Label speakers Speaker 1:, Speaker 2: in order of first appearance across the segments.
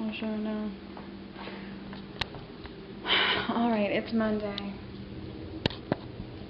Speaker 1: Oh, sure, no. Alright, it's Monday.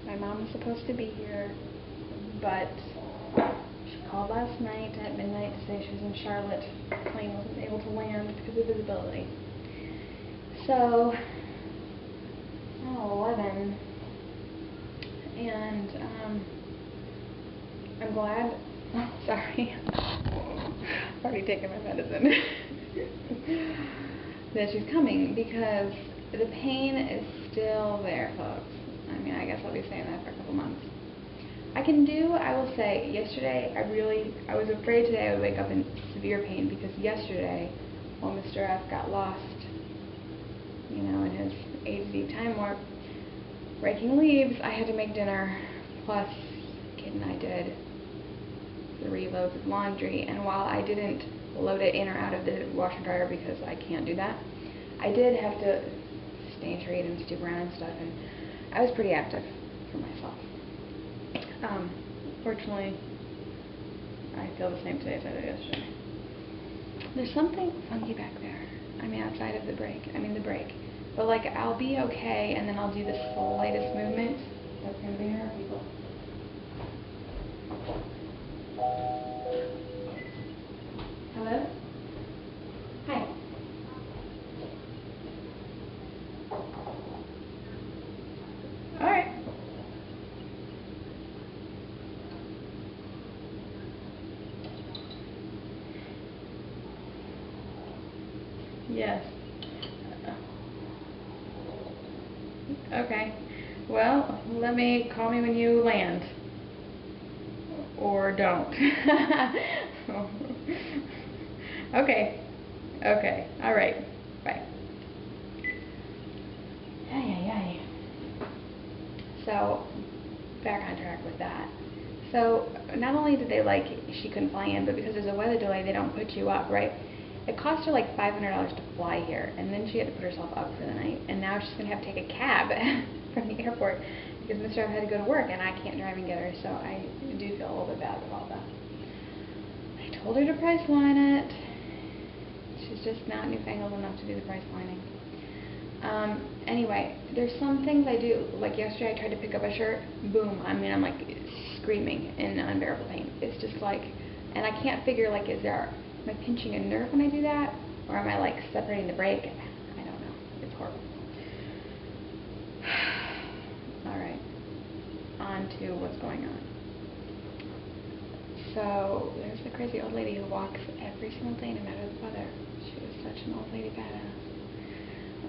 Speaker 1: My mom was supposed to be here, but she called last night at midnight to say she was in Charlotte. The plane wasn't able to land because of visibility. So, 11, and I'm glad. Oh, sorry. I've already taken my medicine. That she's coming, because the pain is still there, folks. I mean, I guess I'll be saying that for a couple months. I will say, yesterday, I was afraid today I would wake up in severe pain, because yesterday, while Mr. F got lost, you know, in his ADD time warp, raking leaves, I had to make dinner, plus, Kid and I did 3 loads of laundry, and while I didn't load it in or out of the washer dryer because I can't do that, I did have to stain trade and stoop around and stuff, and I was pretty active for myself. Fortunately, I feel the same today as I did yesterday. There's something funky back there. I mean, outside of the brake. But like, I'll be okay, and then I'll do the slightest movement. That's gonna be her. Hello? Hi. Alright. Yes. Okay. Well, call me when you land. Or don't. Okay. Okay. Alright. Bye. Ay. So, back on track with that. So, not only did she couldn't fly in, but because there's a weather delay, they don't put you up, right? It cost her like $500 to fly here, and then she had to put herself up for the night, and now she's going to have to take a cab from the airport because Mr. F had to go to work, and I can't drive and get her, so I do feel a little bit bad about that. I told her to price line it. She's just not newfangled enough to do the price lining. Anyway, there's some things I do. Like yesterday, I tried to pick up a shirt. Boom. I mean, I'm like screaming in unbearable pain. It's just like, and I can't figure, like, am I pinching a nerve when I do that? Or am I like separating the brake? I don't know. It's horrible. Alright. On to what's going on. So, there's the crazy old lady who walks every single day no matter the weather. She was such an old lady badass.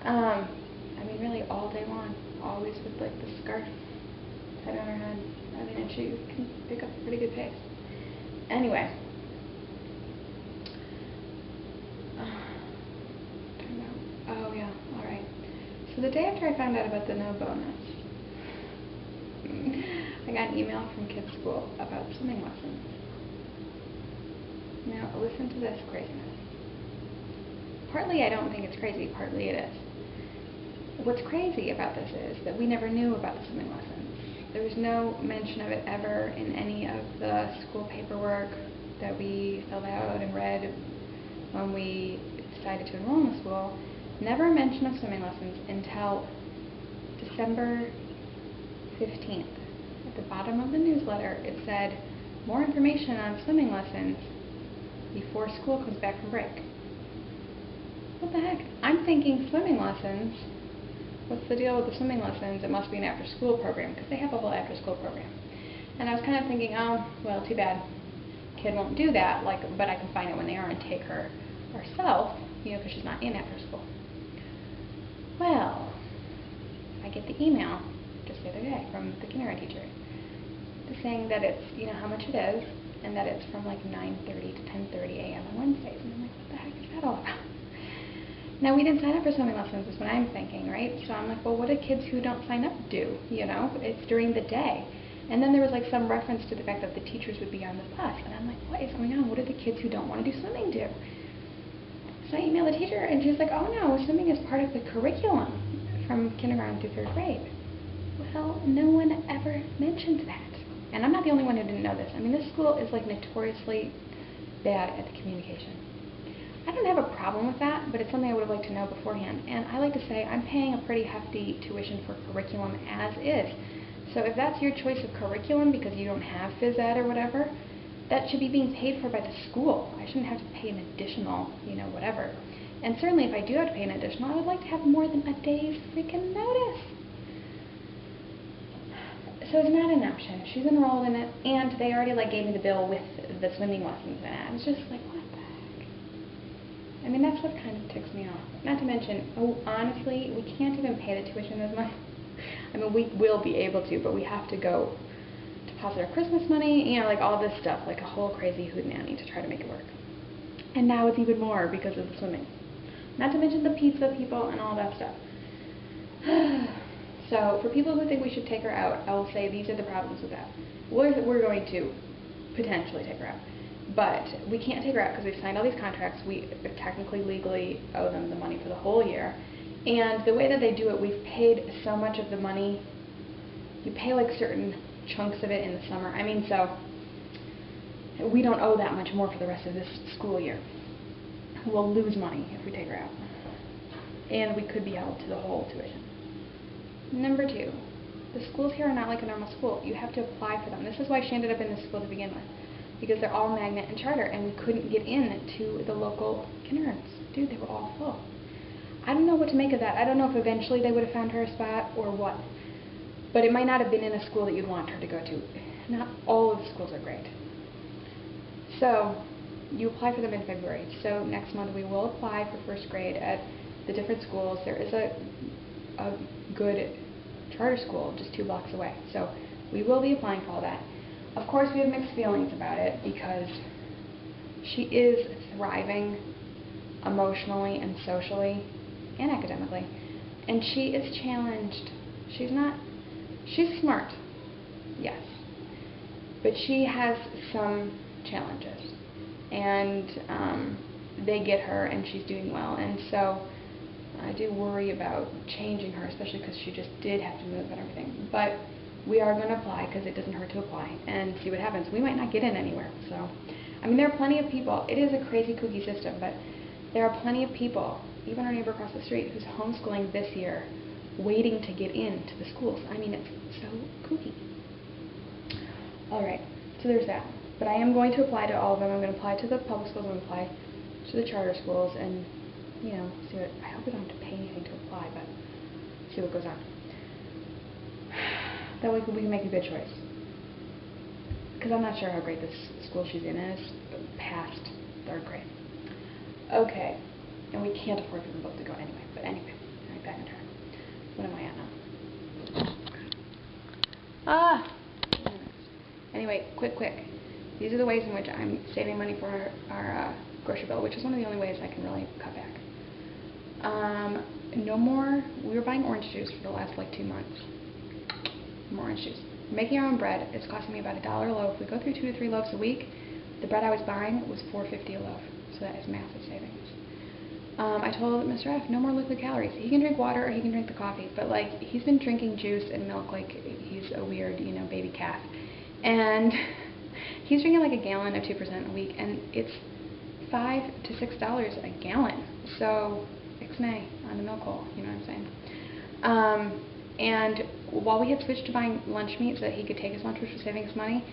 Speaker 1: I mean, really all day long. Always with like the scarf tied on her head. I mean, and she can pick up a pretty good pace. Anyway. Oh yeah, alright. So the day after I found out about the no bonus, I got an email from kids' school about swimming lessons. Now, listen to this craziness. Partly I don't think it's crazy, partly it is. What's crazy about this is that we never knew about the swimming lessons. There was no mention of it ever in any of the school paperwork that we filled out and read when we decided to enroll in the school. Never a mention of swimming lessons until December 15th. At the bottom of the newsletter, it said, more information on swimming lessons before school comes back from break. What the heck? I'm thinking swimming lessons. What's the deal with the swimming lessons? It must be an after-school program, because they have a whole after-school program. And I was kind of thinking, oh, well, too bad. Kid won't do that, but I can find out when they are and take her herself, you know, because she's not in after school. Well, I get the email just the other day from the kindergarten teacher saying that it's, you know, how much it is, and that it's from like 9:30 to 10:30 a.m. on Wednesdays. And I'm like, what the heck is that all about? Now, we didn't sign up for swimming lessons, is what I'm thinking, right? So I'm like, well, what do kids who don't sign up do? You know, it's during the day. And then there was like some reference to the fact that the teachers would be on the bus. And I'm like, what is going on? What do the kids who don't want to do swimming do? So I emailed the teacher, and she's like, oh no, swimming is part of the curriculum from kindergarten through 3rd grade. Well, no one ever mentioned that. And I'm not the only one who didn't know this. I mean, this school is like notoriously bad at the communication. I don't have a problem with that, but it's something I would have liked to know beforehand. And I like to say I'm paying a pretty hefty tuition for curriculum as is. So if that's your choice of curriculum because you don't have phys ed or whatever, that should be being paid for by the school. I shouldn't have to pay an additional, whatever. And certainly if I do have to pay an additional, I would like to have more than a day's freaking notice. So it's not an option. She's enrolled in it, and they already gave me the bill with the swimming lessons in it. I was just like, what the heck? I mean, that stuff kind of ticks me off. Not to mention, honestly, we can't even pay the tuition this month. I mean, we will be able to, but we have to go deposit our Christmas money, all this stuff, a whole crazy hootenanny to try to make it work. And now it's even more because of the swimming. Not to mention the pizza people and all that stuff. So for people who think we should take her out, I will say these are the problems with that. We're going to potentially take her out. But we can't take her out because we've signed all these contracts. We technically, legally owe them the money for the whole year. And the way that they do it, we've paid so much of the money. You pay certain chunks of it in the summer. I mean, so we don't owe that much more for the rest of this school year. We'll lose money if we take her out. And we could be held to the whole tuition. Number 2, the schools here are not like a normal school. You have to apply for them. This is why she ended up in this school to begin with, because they're all magnet and charter, and we couldn't get in to the local kindergartens. Dude, they were all full. I don't know what to make of that. I don't know if eventually they would have found her a spot or what, but it might not have been in a school that you'd want her to go to. Not all of the schools are great. So you apply for them in February. So next month we will apply for first grade at the different schools. There is a good charter school just 2 blocks away. So we will be applying for all that. Of course, we have mixed feelings about it because she is thriving emotionally and socially and academically. And she is challenged. She's smart, yes. But she has some challenges. And they get her, and she's doing well. And so I do worry about changing her, especially because she just did have to move and everything. But we are going to apply because it doesn't hurt to apply and see what happens. We might not get in anywhere. So, I mean, there are plenty of people. It is a crazy kooky system, but there are plenty of people, even our neighbor across the street, who's homeschooling this year, waiting to get into the schools. I mean, it's so kooky. All right, so there's that. But I am going to apply to all of them. I'm going to apply to the public schools. I'm going to apply to the charter schools and see what, I hope we don't have to pay anything to apply, but see what goes on. That way we can make a good choice. Because I'm not sure how great this school she's in is past 3rd grade. Okay, and we can't afford for them both to go anyway, but anyway, all right, back on track. What am I at now? Anyway, quick. These are the ways in which I'm saving money for our grocery bill, which is one of the only ways I can really cut back. No more, we were buying orange juice for the last 2 months. More orange juice. Making our own bread, it's costing me about $1 a loaf. We go through 2 to 3 loaves a week. The bread I was buying was $4.50 a loaf, so that is massive savings. I told Mr. F, no more liquid calories. He can drink water or he can drink the coffee, but he's been drinking juice and milk like he's a weird, baby calf. And he's drinking a gallon of 2% a week, and it's $5 to $6 a gallon. So, ixnay on the milk hole, you know what I'm saying? And while we had switched to buying lunch meat so that he could take his lunch, which was saving us money,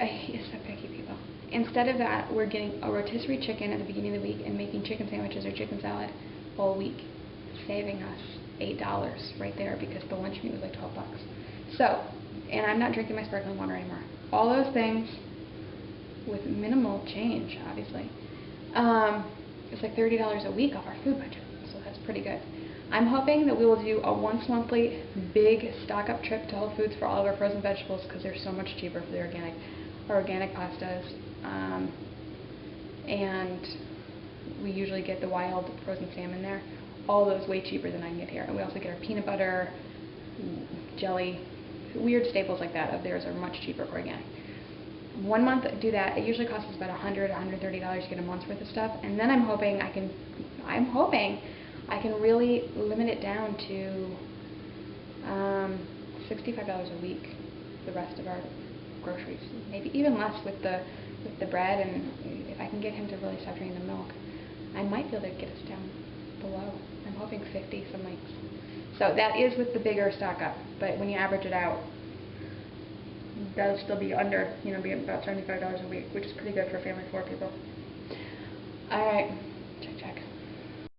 Speaker 1: he is so picky, people. Instead of that, we're getting a rotisserie chicken at the beginning of the week and making chicken sandwiches or chicken salad all week, saving us $8 right there because the lunch meat was $12. So, and I'm not drinking my sparkling water anymore. All those things with minimal change, obviously. It's $30 a week off our food budget, so that's pretty good. I'm hoping that we will do a once monthly big stock-up trip to Whole Foods for all of our frozen vegetables because they're so much cheaper for the organic pastas. And we usually get the wild frozen salmon there. All those way cheaper than I can get here. And we also get our peanut butter, jelly, weird staples like that of theirs are much cheaper organic. 1 month do that. It usually costs us about $100, $130 to get a month's worth of stuff. And then I'm hoping I can really limit it down to $65 a week, the rest of our groceries. Maybe even less with the bread, and if I can get him to really stop drinking the milk. I might be able to get us down below. I'm hoping 50 some weeks. So that is with the bigger stock up, but when you average it out, that'll still be under, be about $75 a week, which is pretty good for a family of 4 people. All right.